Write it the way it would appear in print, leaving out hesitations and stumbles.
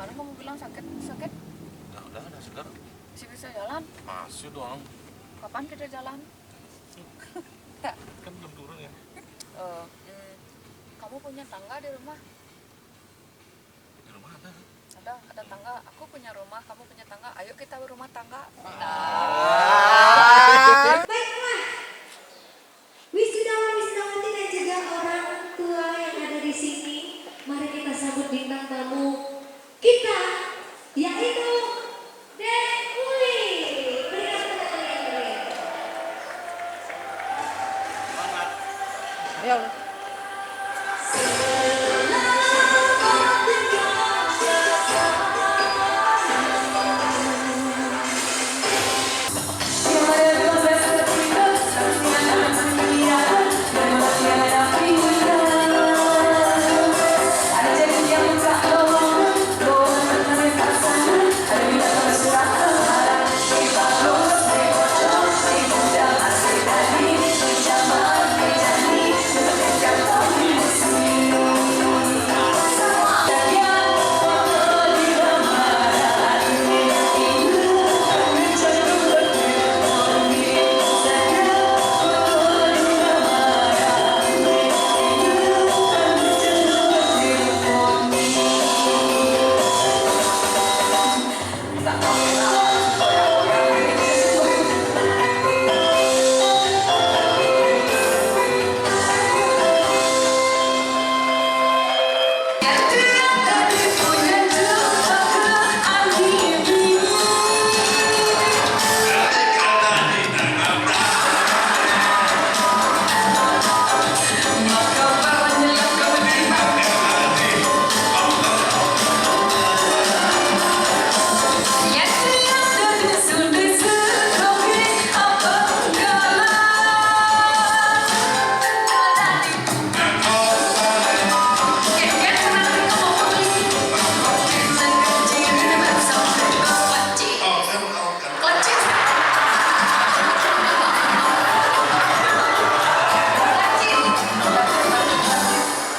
kemarin kamu bilang sakit. Udah segar. Masih bisa jalan? Masih dong. Kapan kita jalan? Kan belum turun ya. Kamu punya tangga di rumah? Di rumah ada. Ada tangga. Aku punya rumah, kamu punya tangga. Ayo kita berumah tangga. Baiklah, wisudawan wisudawati dan juga orang tua yang ada di sini, mari kita sambut bintang tamu kita, yaitu Dek Uli. Berikan tepuk tangan yang meriah. Ya. Yang